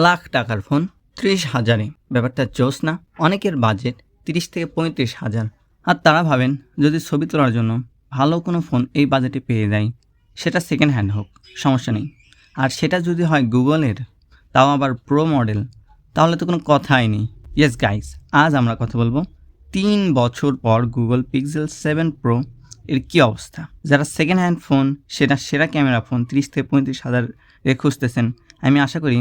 লাখ টাকার ফোন 30,000-এ। ব্যাপারটা জোশ না? অনেকের বাজেট 30 থেকে 35,000, আর তারা ভাবেন যদি ছবি তোলার জন্য ভালো কোনো ফোন এই বাজেটে পেয়ে যায়, সেটা সেকেন্ড হ্যান্ড হোক, সমস্যা নেই। আর সেটা যদি হয় গুগলের, তাও আবার প্রো মডেল, তাহলে তো কোনো কথাই নেই। ইয়েস গাইস, আজ আমরা কথা বলবো 3 বছর পর গুগল পিক্সেল 7 প্রো এর কী অবস্থা। যারা সেকেন্ড হ্যান্ড ফোন, সেটা সেরা ক্যামেরা ফোন 30 থেকে 35,000 খুঁজতেছেন, আমি আশা করি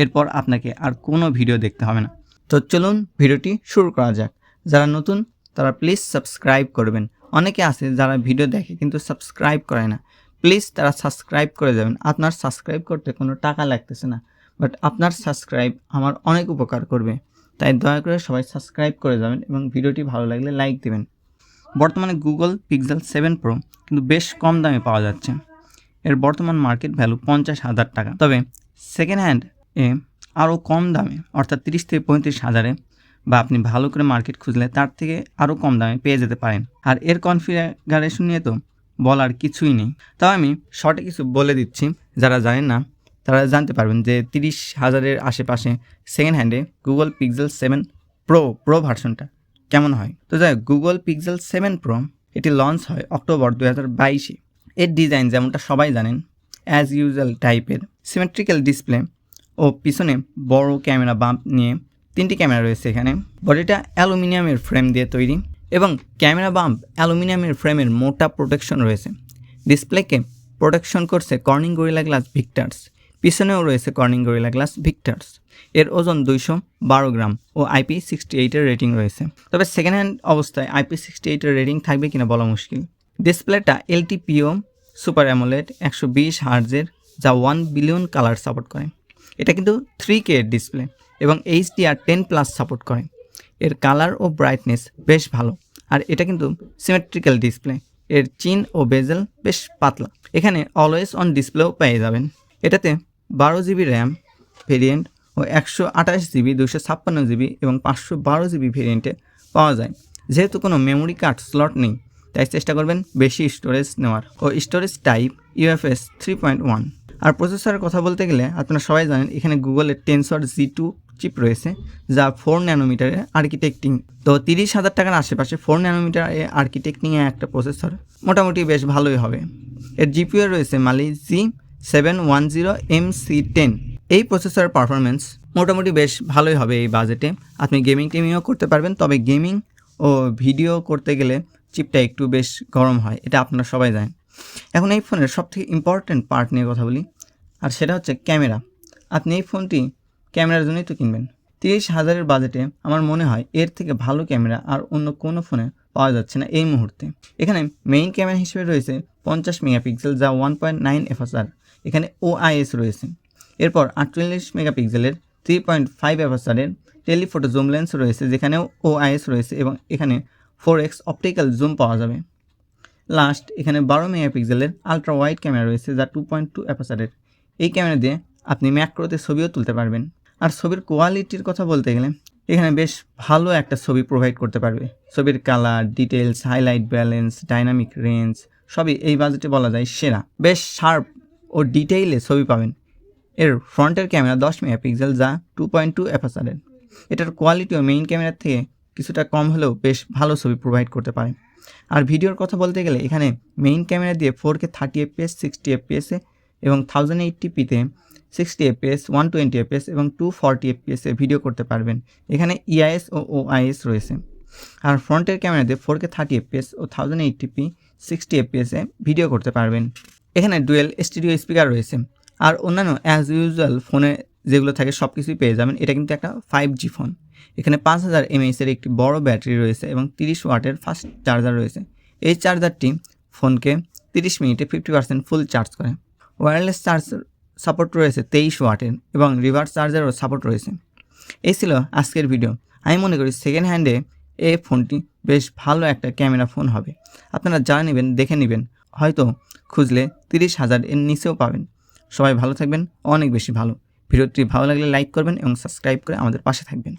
এরপর আপনাকে আর কোনো ভিডিও দেখতে হবে না। তো চলুন ভিডিওটি শুরু করা যাক। যারা নতুন তারা প্লিজ সাবস্ক্রাইব করবেন। অনেকে আছে যারা ভিডিও দেখে কিন্তু সাবস্ক্রাইব করে না, প্লিজ তারা সাবস্ক্রাইব করে যাবেন। আপনার সাবস্ক্রাইব করতে কোনো টাকা লাগতেছে না, বাট আপনার সাবস্ক্রাইব আমার অনেক উপকার করবে, তাই দয়া করে সবাই সাবস্ক্রাইব করে যাবেন এবং ভিডিওটি ভালো লাগলে লাইক দেবেন। বর্তমানে গুগল পিক্সেল 7 প্রো কিন্তু বেশ কম দামে পাওয়া যাচ্ছে। এর বর্তমান মার্কেট ভ্যালু 50,000 টাকা। তবে সেকেন্ড হ্যান্ড আরও কম দামে, অর্থাৎ 30 থেকে 35,000-এ, বা আপনি ভালো করে মার্কেট খুঁজলে তার থেকে আরও কম দামে পেয়ে যেতে পারেন। আর এর কনফিগারেশন নিয়ে তো বলার কিছুই নেই। তাও আমি শর্টে কিছু বলে দিচ্ছি, যারা জানেন না তারা জানতে পারবেন যে 30,000-এর আশেপাশে সেকেন্ড হ্যান্ডে গুগল পিক্সেল 7 প্রো ভার্সনটা কেমন হয়। তো যাই হোক, গুগল পিক্সেল 7 প্রো এটি লঞ্চ হয় অক্টোবর 2022-এ। এর ডিজাইন যেমনটা সবাই জানেন, অ্যাজ ইউজুয়াল টাইপের সিমেট্রিক্যাল ডিসপ্লে ও পিছনে বড় ক্যামেরা বাম্প নিয়ে 3টি ক্যামেরা রয়েছে। এখানে বডিটা অ্যালুমিনিয়ামের ফ্রেম দিয়ে তৈরি এবং ক্যামেরা বাম্প অ্যালুমিনিয়ামের ফ্রেমের মোটা প্রোটেকশন রয়েছে। ডিসপ্লেকে প্রোটেকশন করছে কর্নিং গরিলা গ্লাস ভিক্টার্স, পিছনেও রয়েছে কর্নিং গরিলা গ্লাস ভিক্টার্স। এর ওজন 212 গ্রাম ও IP68-এর রেটিং রয়েছে। তবে সেকেন্ড হ্যান্ড অবস্থায় IP68-এর রেটিং থাকবে কিনা বলা মুশকিল। ডিসপ্লেটা LTPO সুপার অ্যামোলেড 120 হার্জের, যা 1 বিলিয়ন কালার সাপোর্ট করে। এটা কিন্তু 3K এর ডিসপ্লে এবং HDR10+ সাপোর্ট করে। এর কালার ও ব্রাইটনেস বেশ ভালো, আর এটা কিন্তু সিমেট্রিক্যাল ডিসপ্লে। এর চিন ও বেজেল বেশ পাতলা। এখানে অলওয়েজ অন ডিসপ্লেও পেয়ে যাবেন। এটাতে 12GB র্যাম ভেরিয়েন্ট ও 128GB, 256GB এবং 512GB ভেরিয়েন্টে পাওয়া যায়। যেহেতু কোনো মেমোরি কার্ড স্লট নেই, তাই চেষ্টা করবেন বেশি স্টোরেজ নেওয়ার। ও স্টোরেজ টাইপ UFS 3.1। আর প্রসেসরের কথা বলতে গেলে আপনারা সবাই জানেন এখানে গুগলের টেনসর G2 চিপ রয়েছে, যা 4 ন্যানোমিটারের আর্কিটেক্টিং। তো 30,000 টাকার আশেপাশে 4 ন্যানোমিটার আর্কিটেক্টিংয়ে একটা প্রসেসর মোটামুটি বেশ ভালোই হবে। এর GPU রয়েছে Mali G710MC10। এই প্রসেসরের পারফরমেন্স মোটামুটি বেশ ভালোই হবে এই বাজেটে। আপনি টেমিংও করতে পারবেন, তবে গেমিং ও ভিডিও করতে গেলে চিপটা একটু বেশ গরম হয়, এটা আপনারা সবাই জানেন। এখন এই ফোনের সবথেকে ইম্পর্ট্যান্ট পার্ট নিয়ে কথা বলি, আর সেটা হচ্ছে ক্যামেরা। আপনি এই ফোনটি ক্যামেরার জন্যই তো কিনবেন। 30,000-এর বাজেটে আমার মনে হয় এর থেকে ভালো ক্যামেরা আর অন্য কোনো ফোনে পাওয়া যাচ্ছে না এই মুহূর্তে। এখানে মেইন ক্যামেরা হিসেবে রয়েছে 50 মেগাপিক্সেল, যা 1.9 FSR। এখানে OIS রয়েছে। এরপর 48 মেগাপিক্সেলের 3.5 FSR-এর টেলিফোটো জুম লেন্স রয়েছে, যেখানেও OIS রয়েছে এবং এখানে 4x অপটিক্যাল জুম পাওয়া যাবে। লাস্ট এখানে 12 মেগাপিক্সেলের আলট্রা ওয়াইড ক্যামেরা রয়েছে, যা 2.2 FSR-এর। এই ক্যামেরা দিয়ে আপনি ম্যাক্রোতে ছবিও তুলতে পারবেন। আর ছবির কোয়ালিটির কথা বলতে গেলে এখানে বেশ ভালো একটা ছবি প্রোভাইড করতে পারবে। ছবির colour, details, highlight, balance, dynamic range সবই এই বাজেটে বলা যায় সেরা। বেশ শার্প ও ডিটেইলে ছবি পাবেন। এর ফ্রন্টের ক্যামেরা 10 মেগাপিক্সেল, যা 2.2 FSR-এর। এটার কোয়ালিটিও মেইন ক্যামেরার থেকে কিছুটা কম হলেও বেশ ভালো ছবি প্রোভাইড করতে পারে। আর ভিডিওর কথা বলতে গেলে এখানে মেইন ক্যামেরা দিয়ে 4K 30 FPS, 60 FPS এবং 1080p-তে 60 FPS, 120 FPS এবং 240 FPS ভিডিও করতে পারবেন। এখানে EIS ও OIS রয়েছে। আর ফ্রন্টের ক্যামেরা দিয়ে 4K 30 FPS ও 1080p 60 FPS ভিডিও করতে পারবেন। এখানে ডুয়েল স্টিরিও স্পিকার রয়েছে। আর অন্যান্য অ্যাজ ইউজুয়াল ফোনে যেগুলো থাকে সব কিছুই পেয়ে যাবেন। এটা কিন্তু একটা 5G ফোন। এখানে 5000 mAh-এর একটি বড় ব্যাটারি রয়েছে এবং 30 ওয়াটের ফাস্ট চার্জার রয়েছে। এই চার্জারটি ফোনকে 30 মিনিটে 50% ফুল চার্জ করে। ওয়্যারলেস চার্জ সাপোর্ট রয়েছে 23 ওয়াটের এবং রিভার্স চার্জারও সাপোর্ট রয়েছে। এই ছিল আজকের ভিডিও। আমি মনে করি সেকেন্ড হ্যান্ডে এই ফোনটি বেশ ভালো একটা ক্যামেরা ফোন হবে। আপনারা যা নেবেন দেখে নেবেন, হয়তো খুঁজলে 30,000 এর নিচেও পাবেন। সবাই ভালো থাকবেন, অনেক বেশি ভালো। ভিডিওটি ভালো লাগলে লাইক করবেন এবং সাবস্ক্রাইব করে আমাদের পাশে থাকবেন।